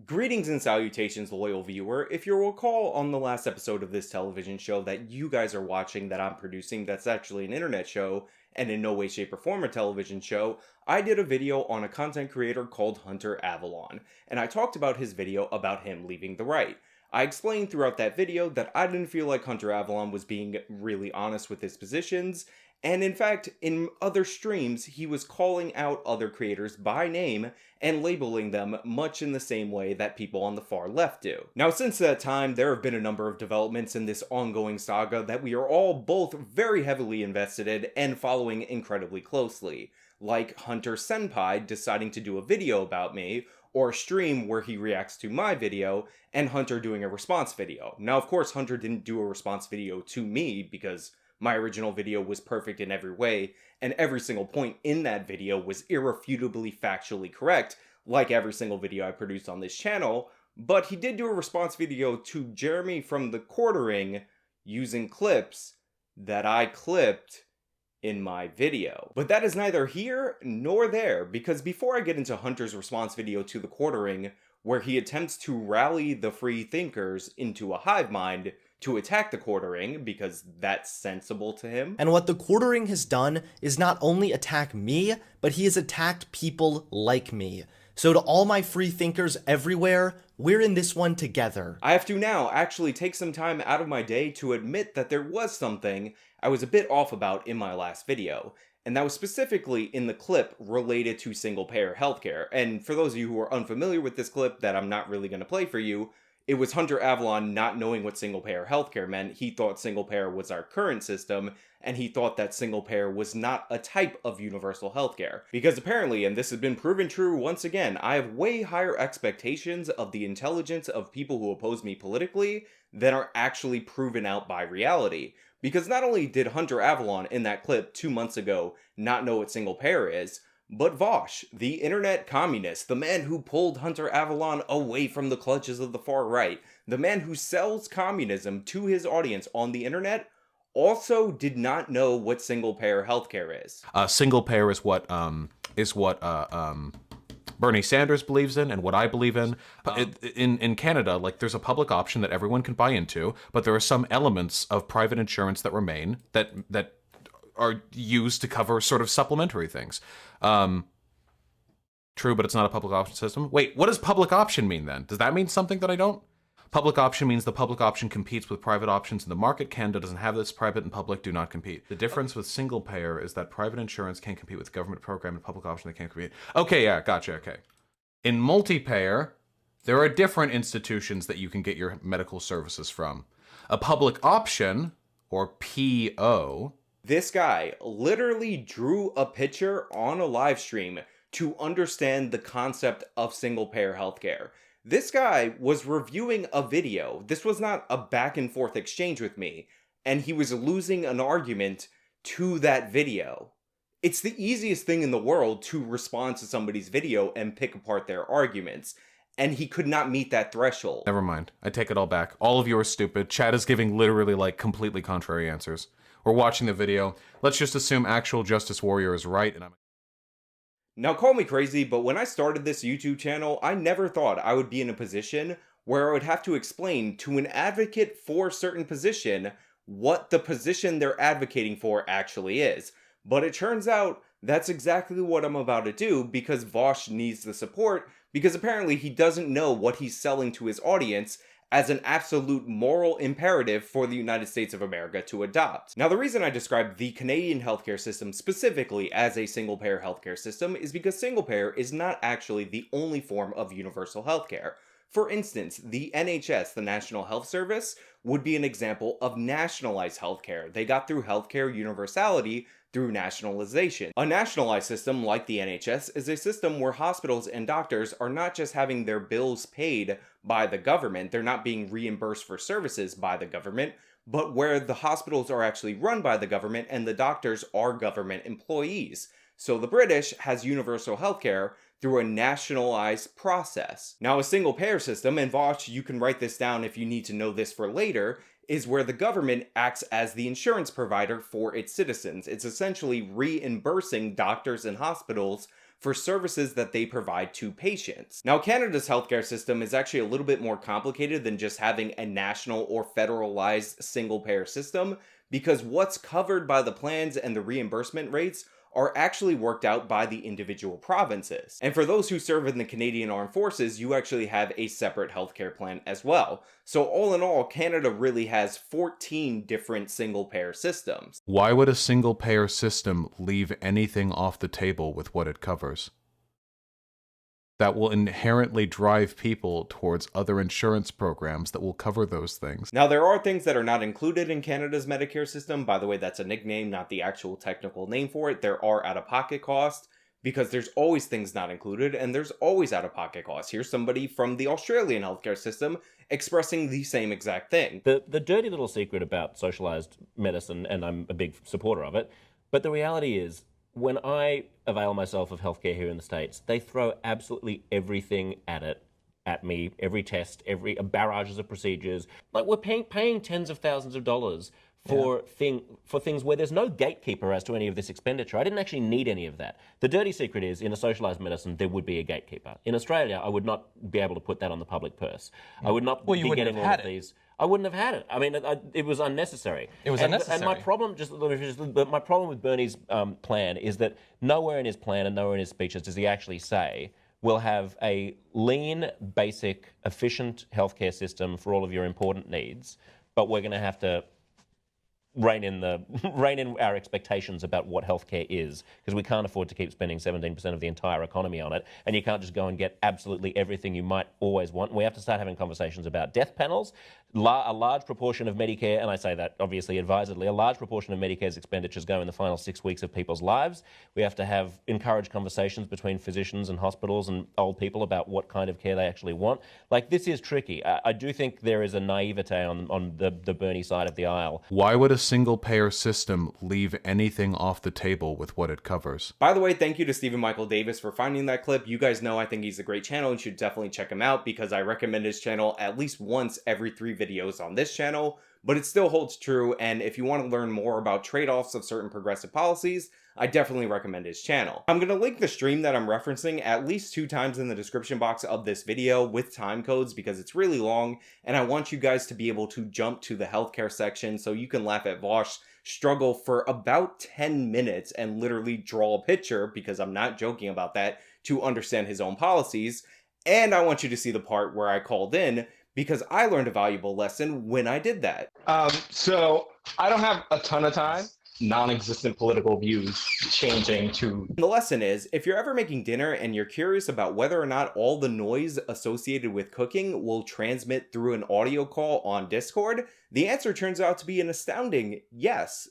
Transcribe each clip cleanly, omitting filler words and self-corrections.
Greetings and salutations, loyal viewer. If you recall on the last episode of this television show that you guys are watching that I'm producing, that's actually an internet show and in no way, shape, or form a television show, I did a video on a content creator called Hunter Avallone, and I talked about his video about him leaving the right. I explained throughout that video that I didn't feel like Hunter Avallone was being really honest with his positions, and in fact, in other streams, he was calling out other creators by name and labeling them much in the same way that people on the far left do. Now, since that time, there have been a number of developments in this ongoing saga that we are all both very heavily invested in and following incredibly closely, like Hunter Senpai deciding to do a video about me, or a stream where he reacts to my video, and Hunter doing a response video. Now, of course, Hunter didn't do a response video to me because my original video was perfect in every way, and every single point in that video was irrefutably factually correct, like every single video I produced on this channel, but he did do a response video to Jeremy from the Quartering using clips that I clipped in my video. But that is neither here nor there, because before I get into Hunter's response video to the Quartering, where he attempts to rally the free thinkers into a hive mind to attack the Quartering because that's sensible to him. And what the Quartering has done is not only attack me, but he has attacked people like me. So to all my free thinkers everywhere, we're in this one together. I have to now actually take some time out of my day to admit that there was something I was a bit off about in my last video, and that was specifically in the clip related to single-payer healthcare. And for those of you who are unfamiliar with this clip that I'm not really going to play for you, it was Hunter Avallone not knowing what single-payer healthcare meant. He thought single-payer was our current system, and he thought that single-payer was not a type of universal healthcare. Because apparently, and this has been proven true once again, I have way higher expectations of the intelligence of people who oppose me politically than are actually proven out by reality. Because not only did Hunter Avallone in that clip 2 months ago not know what single-payer is, but Vaush, the internet communist, the man who pulled Hunter Avallone away from the clutches of the far right, the man who sells communism to his audience on the internet, also did not know what single-payer healthcare is. Single-payer is what Bernie Sanders believes in and what I believe in. In Canada, like, there's a public option that everyone can buy into, but there are some elements of private insurance that remain that are used to cover sort of supplementary things. True, but it's not a public option system. Wait, what does public option mean then? Does that mean something that I don't? Public option means the public option competes with private options in the market. Canada doesn't have this. Private and public do not compete. The difference with single payer is that private insurance can compete with government program and public option they can't compete. Okay, yeah, gotcha, okay. In multi-payer, there are different institutions that you can get your medical services from. A public option, or PO, this guy literally drew a picture on a live stream to understand the concept of single-payer healthcare. This guy was reviewing a video. This was not a back and forth exchange with me, and he was losing an argument to that video. It's the easiest thing in the world to respond to somebody's video and pick apart their arguments, and he could not meet that threshold. Never mind. I take it all back. All of you are stupid. Chad is giving literally, like, completely contrary answers. We're watching the video. Let's just assume actual Justice Warrior is right, and I'm... Now, call me crazy, but when I started this YouTube channel, I never thought I would be in a position where I would have to explain to an advocate for a certain position what the position they're advocating for actually is. But it turns out that's exactly what I'm about to do, because Vaush needs the support, because apparently he doesn't know what he's selling to his audience as an absolute moral imperative for the United States of America to adopt. Now, the reason I describe the Canadian healthcare system specifically as a single-payer healthcare system is because single-payer is not actually the only form of universal healthcare. For instance, the NHS, the National Health Service, would be an example of nationalized healthcare. They got through healthcare universality through nationalization. A nationalized system like the NHS is a system where hospitals and doctors are not just having their bills paid by the government, they're not being reimbursed for services by the government, but where the hospitals are actually run by the government and the doctors are government employees. So the British has universal healthcare through a nationalized process. Now, a single-payer system, and Vaush, you can write this down if you need to know this for later, is where the government acts as the insurance provider for its citizens. It's essentially reimbursing doctors and hospitals for services that they provide to patients. Now, Canada's healthcare system is actually a little bit more complicated than just having a national or federalized single-payer system, because what's covered by the plans and the reimbursement rates are actually worked out by the individual provinces. And for those who serve in the Canadian Armed Forces, you actually have a separate healthcare plan as well. So all in all, Canada really has 14 different single-payer systems. Why would a single-payer system leave anything off the table with what it covers? That will inherently drive people towards other insurance programs that will cover those things. Now, there are things that are not included in Canada's Medicare system. By the way, that's a nickname, not the actual technical name for it. There are out-of-pocket costs, because there's always things not included, and there's always out-of-pocket costs. Here's somebody from the Australian healthcare system expressing the same exact thing. The dirty little secret about socialized medicine, and I'm a big supporter of it, but the reality is, when I avail myself of healthcare here in the States, they throw absolutely everything at me, every test, every barrages of procedures. Like, we're paying tens of thousands of dollars for things where there's no gatekeeper as to any of this expenditure. I didn't actually need any of that. The dirty secret is, in a socialized medicine, there would be a gatekeeper. In Australia, I would not be able to put that on the public purse. I would not be getting all of these. I wouldn't have had it. I mean, it was unnecessary. It was unnecessary. And my problem, my problem with Bernie's plan is that nowhere in his plan and nowhere in his speeches does he actually say we'll have a lean, basic, efficient healthcare system for all of your important needs, but we're going to have to rein in our expectations about what healthcare is, because we can't afford to keep spending 17% of the entire economy on it, and you can't just go and get absolutely everything you might always want. We have to start having conversations about death panels. A large proportion of Medicare, and I say that obviously advisedly, a large proportion of Medicare's expenditures go in the final 6 weeks of people's lives. We have to encourage conversations between physicians and hospitals and old people about what kind of care they actually want. Like, this is tricky. I do think there is a naivete on the Bernie side of the aisle. Why would a single-payer system leave anything off the table with what it covers? By the way, thank you to Stephen Michael Davis for finding that clip. You guys know I think he's a great channel and should definitely check him out, because I recommend his channel at least once every 3 videos on this channel, but it still holds true. And if you want to learn more about trade-offs of certain progressive policies, I definitely recommend his channel. I'm going to link the stream that I'm referencing at least 2 times in the description box of this video with time codes, because it's really long and I want you guys to be able to jump to the healthcare section so you can laugh at Vaush struggle for about 10 minutes and literally draw a picture, because I'm not joking about that, to understand his own policies. And I want you to see the part where I called in, because I learned a valuable lesson when I did that. So I don't have a ton of time. Non-existent political views changing to... The lesson is, if you're ever making dinner and you're curious about whether or not all the noise associated with cooking will transmit through an audio call on Discord, the answer turns out to be an astounding yes.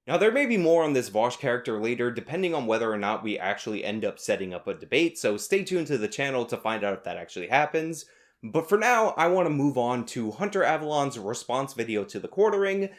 Now, there may be more on this Vaush character later, depending on whether or not we actually end up setting up a debate, so stay tuned to the channel to find out if that actually happens. But for now, I want to move on to Hunter Avallone's response video to the quartering,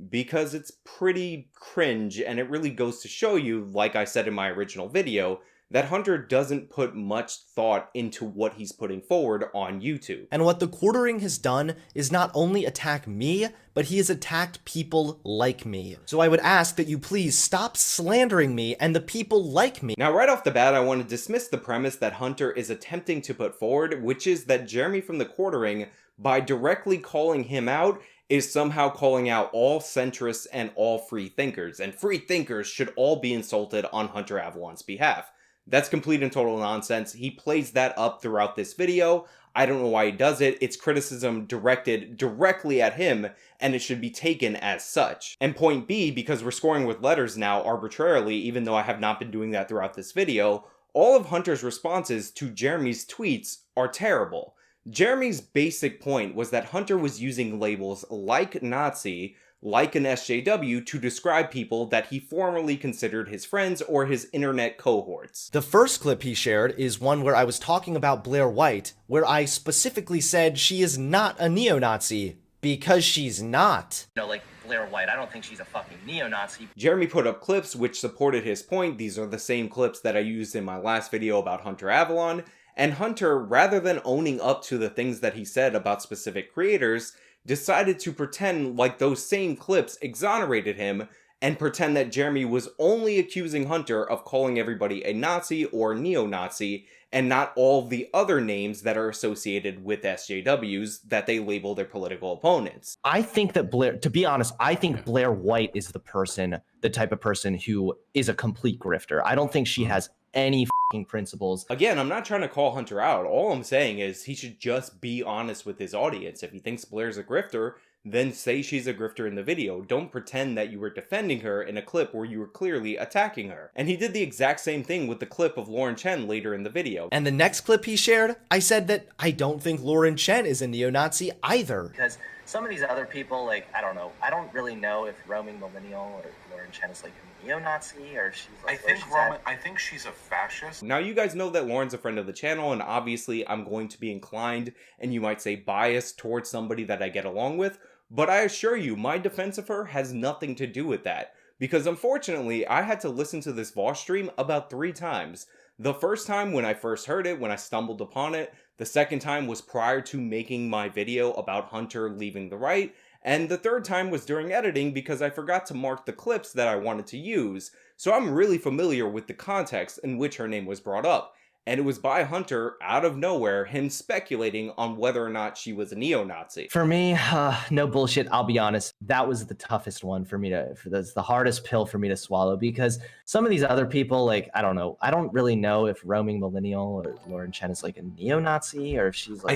because it's pretty cringe, and it really goes to show you, like I said in my original video, that Hunter doesn't put much thought into what he's putting forward on YouTube. And what the quartering has done is not only attack me, but he has attacked people like me. So I would ask that you please stop slandering me and the people like me. Now, right off the bat, I want to dismiss the premise that Hunter is attempting to put forward, which is that Jeremy from the quartering, by directly calling him out, is somehow calling out all centrists and all free thinkers, and free thinkers should all be insulted on Hunter Avallone's behalf. That's complete and total nonsense. He plays that up throughout this video. I don't know why he does it. It's criticism directed directly at him, and it should be taken as such. And point B, because we're scoring with letters now arbitrarily, even though I have not been doing that throughout this video, all of Hunter's responses to Jeremy's tweets are terrible. Jeremy's basic point was that Hunter was using labels like Nazi, like an SJW, to describe people that he formerly considered his friends or his internet cohorts. The first clip he shared is one where I was talking about Blair White, where I specifically said she is not a neo-Nazi, because she's not. Like Blair White, I don't think she's a fucking neo-Nazi. Jeremy put up clips which supported his point. These are the same clips that I used in my last video about Hunter Avallone. And Hunter, rather than owning up to the things that he said about specific creators, decided to pretend like those same clips exonerated him and pretend that Jeremy was only accusing Hunter of calling everybody a Nazi or neo-Nazi, and not all the other names that are associated with SJWs that they label their political opponents. I think that Blair, to be honest, I think Blair White is the type of person who is a complete grifter. I don't think she has any fucking principles. Again, I'm not trying to call Hunter out. All I'm saying is he should just be honest with his audience. If he thinks Blair's a grifter, then say she's a grifter in the video. Don't pretend that you were defending her in a clip where you were clearly attacking her. And he did the exact same thing with the clip of Lauren Chen later in the video. And the next clip he shared, I said that I don't think Lauren Chen is a neo-Nazi either. Because some of these other people, like, I don't know. I don't really know if Roaming Millennial or Lauren Chen is like a neo-Nazi or she's like. I think she's a fascist. Now, you guys know that Lauren's a friend of the channel, and obviously I'm going to be inclined, and you might say biased, towards somebody that I get along with. But I assure you, my defense of her has nothing to do with that. Because unfortunately, I had to listen to this Vaush stream about 3 times. The first time when I first heard it, when I stumbled upon it. The second time was prior to making my video about Hunter leaving the right. And the third time was during editing because I forgot to mark the clips that I wanted to use. So I'm really familiar with the context in which her name was brought up. And it was by Hunter, out of nowhere, him speculating on whether or not she was a neo-Nazi. For me, no bullshit, I'll be honest, that was the toughest one for me that's the hardest pill for me to swallow, because some of these other people, like, I don't know, I don't really know if Roaming Millennial or Lauren Chen is like a neo-Nazi, or if she's like,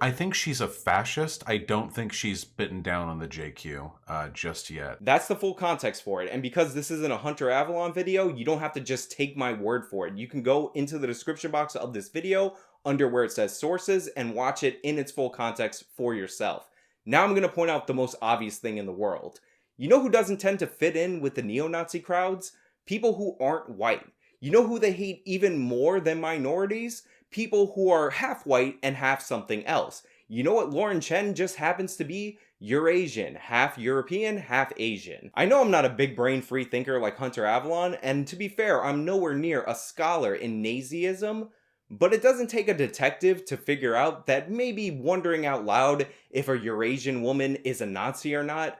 I think she's a fascist. I don't think she's bitten down on the JQ just yet. That's the full context for it. And because this isn't a Hunter Avallone video, you don't have to just take my word for it. You can go into the description box of this video under where it says sources and watch it in its full context for yourself. Now I'm going to point out the most obvious thing in the world. You know who doesn't tend to fit in with the neo-Nazi crowds? People who aren't white. You know who they hate even more than minorities? People who are half white and half something else. You know what Lauren Chen just happens to be? Eurasian, half European, half Asian. I know I'm not a big brain free thinker like Hunter Avallone, and to be fair, I'm nowhere near a scholar in Nazism, but it doesn't take a detective to figure out that maybe wondering out loud if a Eurasian woman is a Nazi or not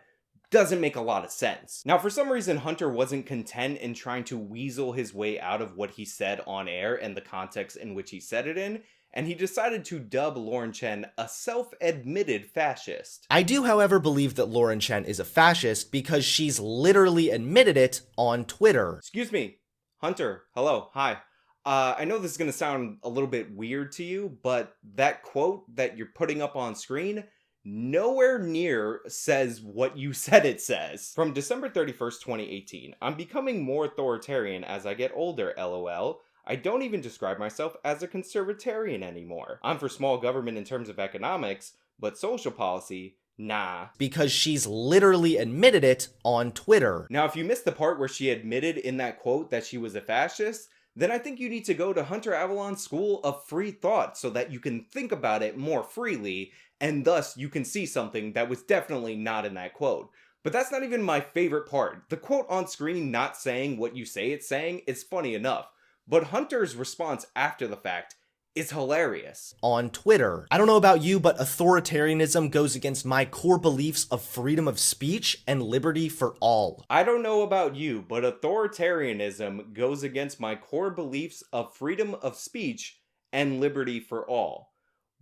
doesn't make a lot of sense. Now, for some reason, Hunter wasn't content in trying to weasel his way out of what he said on air and the context in which he said it in, and he decided to dub Lauren Chen a self-admitted fascist. I do, however, believe that Lauren Chen is a fascist because she's literally admitted it on Twitter. Excuse me, Hunter, hello, hi. I know this is going to sound a little bit weird to you, but that quote that you're putting up on screen nowhere near says what you said it says. From December 31st, 2018, I'm becoming more authoritarian as I get older, LOL. I don't even describe myself as a conservatarian anymore. I'm for small government in terms of economics, but social policy, nah. Because she's literally admitted it on Twitter. Now, if you missed the part where she admitted in that quote that she was a fascist, then I think you need to go to Hunter Avallone's School of Free Thought so that you can think about it more freely, and thus you can see something that was definitely not in that quote. But that's not even my favorite part. The quote on screen not saying what you say it's saying is funny enough. But Hunter's response after the fact is hilarious. On Twitter. I don't know about you, but authoritarianism goes against my core beliefs of freedom of speech and liberty for all. I don't know about you, but authoritarianism goes against my core beliefs of freedom of speech and liberty for all.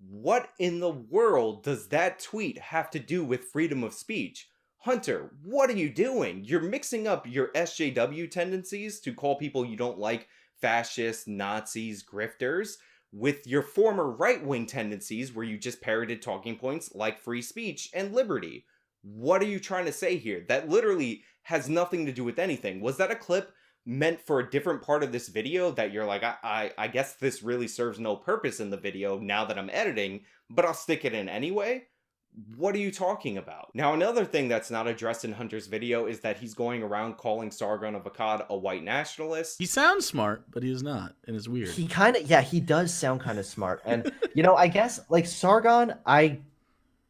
What in the world does that tweet have to do with freedom of speech? Hunter, what are you doing? You're mixing up your SJW tendencies to call people you don't like fascists, Nazis, grifters, with your former right-wing tendencies where you just parroted talking points like free speech and liberty. What are you trying to say here? That literally has nothing to do with anything. Was that a clip meant for a different part of this video that you're like, I guess this really serves no purpose in the video now that I'm editing, but I'll stick it in anyway? What are you talking about? Now, another thing that's not addressed in Hunter's video is that he's going around calling Sargon of Akkad a white nationalist. He sounds smart, but he is not, and it's weird. He kind of, yeah, he does sound kind of smart. And, you know, I guess, like, Sargon,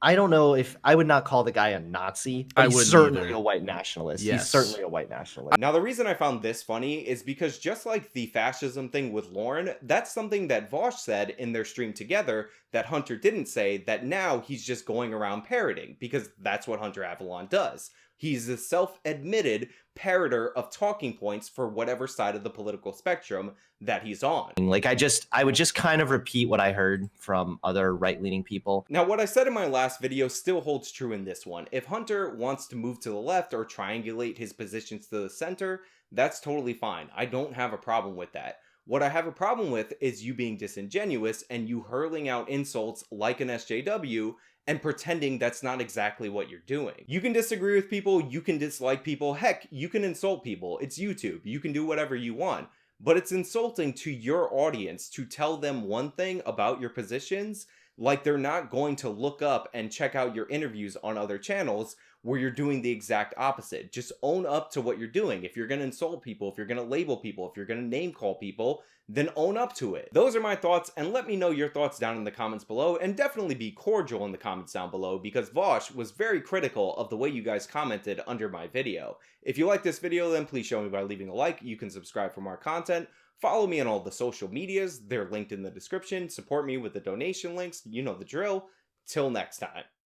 I don't know if I would not call the guy a Nazi, but he's certainly a white nationalist. Yes. He's certainly a white nationalist. Now, the reason I found this funny is because just like the fascism thing with Lauren, that's something that Vaush said in their stream together that Hunter didn't say, that now he's just going around parroting, because that's what Hunter Avallone does. He's a self-admitted parroter of talking points for whatever side of the political spectrum that he's on. Like I would just kind of repeat what I heard from other right-leaning people. Now, what I said in my last video still holds true in this one. If Hunter wants to move to the left or triangulate his positions to the center, that's totally fine. I don't have a problem with that. What I have a problem with is you being disingenuous and you hurling out insults like an SJW and pretending that's not exactly what you're doing. You can disagree with people, you can dislike people, heck, you can insult people. It's YouTube. You can do whatever you want. But it's insulting to your audience to tell them one thing about your positions, like they're not going to look up and check out your interviews on other channels where you're doing the exact opposite. Just own up to what you're doing. If you're going to insult people, if you're going to label people, if you're going to name call people, then own up to it. Those are my thoughts, and let me know your thoughts down in the comments below, and definitely be cordial in the comments down below, because Vaush was very critical of the way you guys commented under my video. If you like this video, then please show me by leaving a like. You can subscribe for more content. Follow me on all the social medias. They're linked in the description. Support me with the donation links. You know the drill. Till next time.